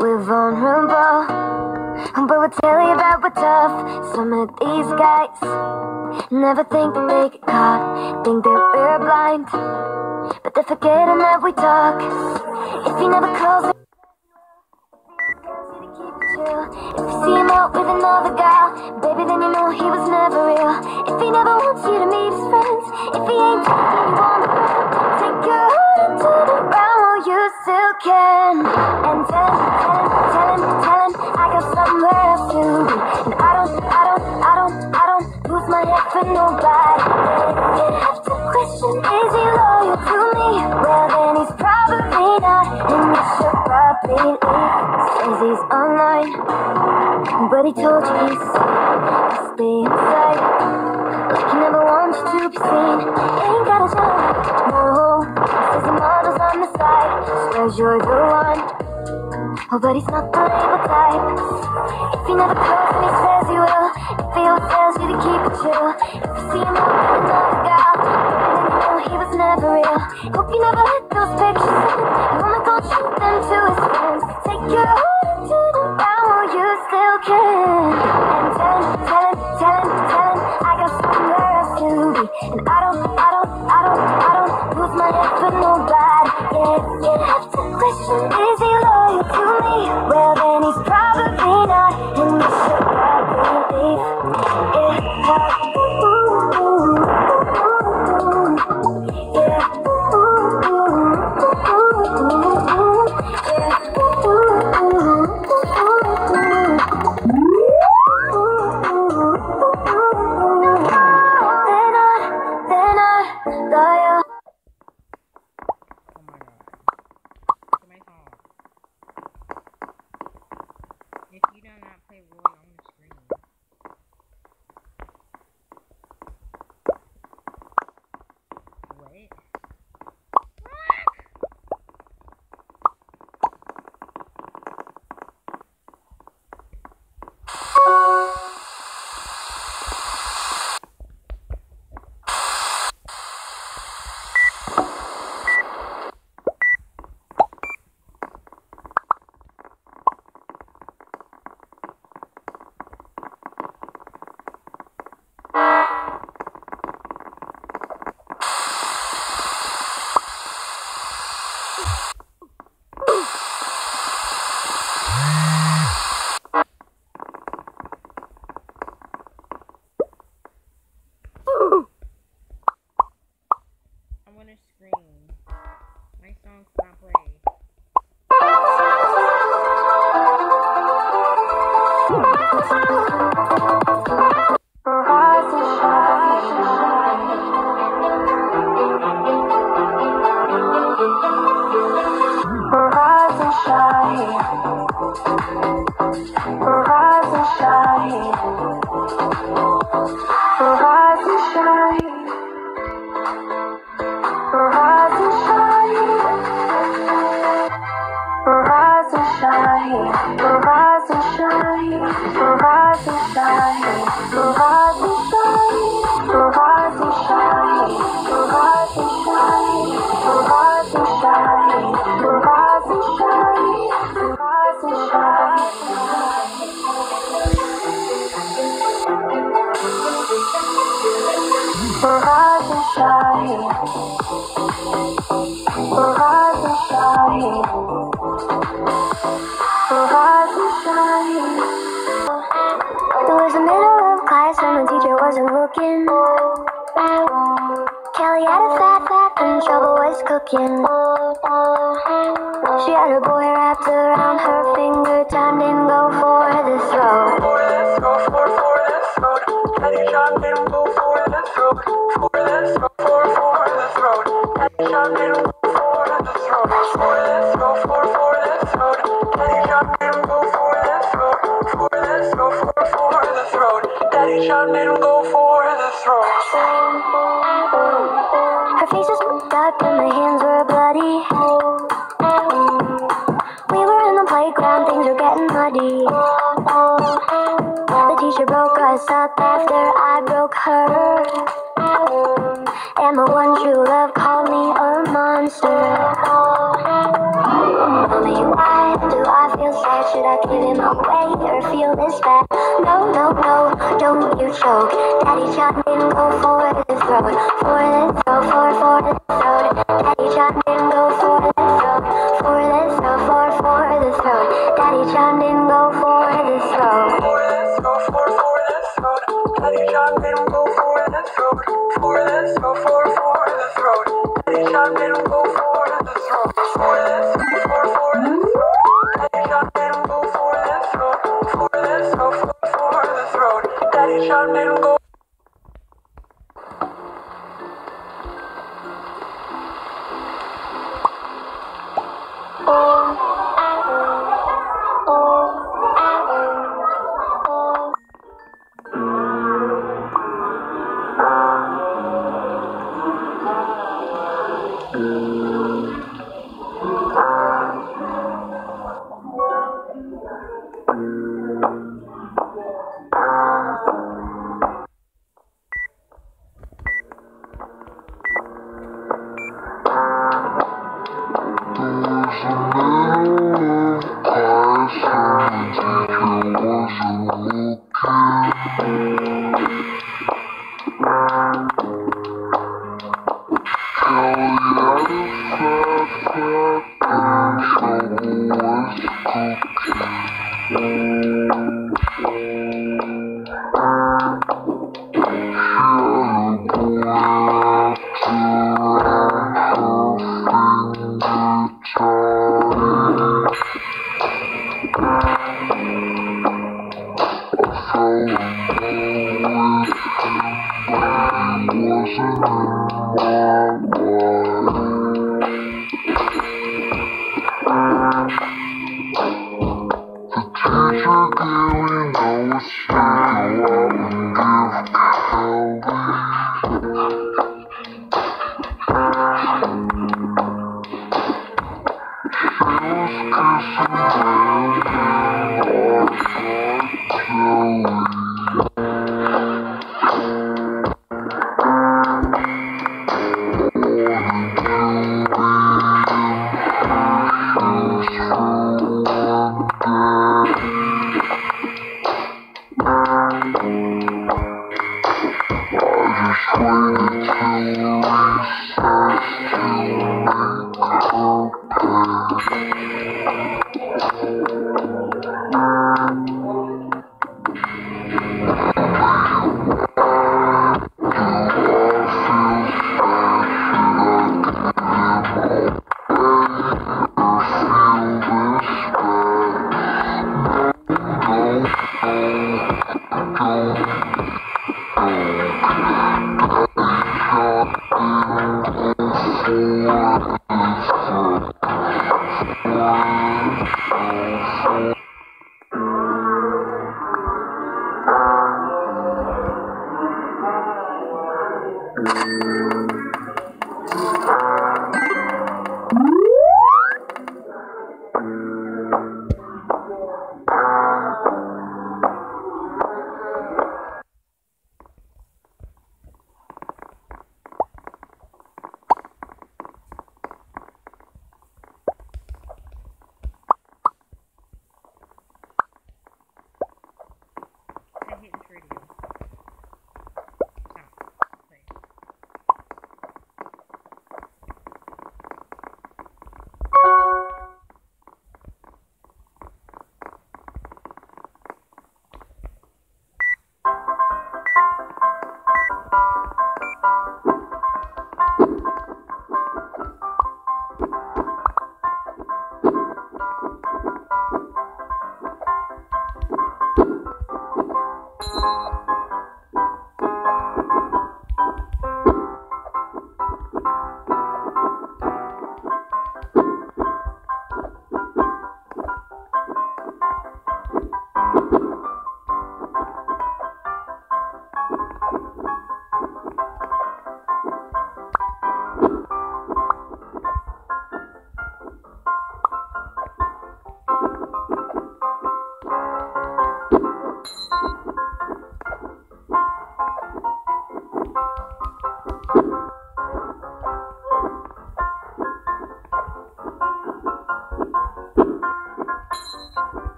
We're vulnerable, but we'll tell you that we're tough. Some of these guys never think that they get caught, think that we're blind, but they're forgetting that we talk. If he never calls it, if you see him out with another gal, baby, then you know he was never real. If he never wants you to meet his friends, if he ain't taking you on the ground, take your heart and turn around while you still can. And tell him I got somewhere else to be. And I don't lose my head for nobody. You have to question, is he loyal to me? Well, then he's probably not, and you should probably leave. Says he's online, but he told you he's stay inside. Like he never wants you to be seen. Ain't got a job, no. Says he models on the side, swears you're the one. Oh, but he's not the label type. If he never calls and he says he will, if he always tells you to keep it chill, if you see him out with another gal, then you know he was never real. Hope you never let those pictures in. You only gon' shoot them to his friends. Take your heart and turn around while you still can. And tell him I got somewhere else to be. And I don't lose my head for nobody. Yeah, you have to question, is he loyal to me? Well, then he's probably not, and you should probably leave. If you do not play Roy on the screen. What? I'm gonna scream. My song's not playing. It was the middle of class and the teacher wasn't looking. Kelly had a fat and trouble was cooking. She had her boy wrapped around her finger. Time didn't go for the throat. For this road, Daddy John didn't go for the throat. For this road, for this road, Daddy John didn't go for the throat. For this road, for this road, Daddy John didn't go for this road. For this road, for this road, Daddy John didn't go for the throat. Her face was fucked up and my hands were bloody. We were in the playground, things were getting muddy. The teacher broke us up after I broke her. And my one true love called me a monster. Tell me, why do I feel so Should I give him away or feel this bad? No, no, no, don't you choke. Daddy John didn't go for the throat. For the throat, for the throat. Daddy John didn't go for the throat. For the throat, for the throat. Daddy John didn't go for the throat. For the throat, for the throat. Daddy John didn't go for the throat. For the throat, for the throat. Daddy John didn't go for the throat. For the throat, for the throat. Daddy John didn't go for the throat. For the throat, for the throat. Daddy John didn't go.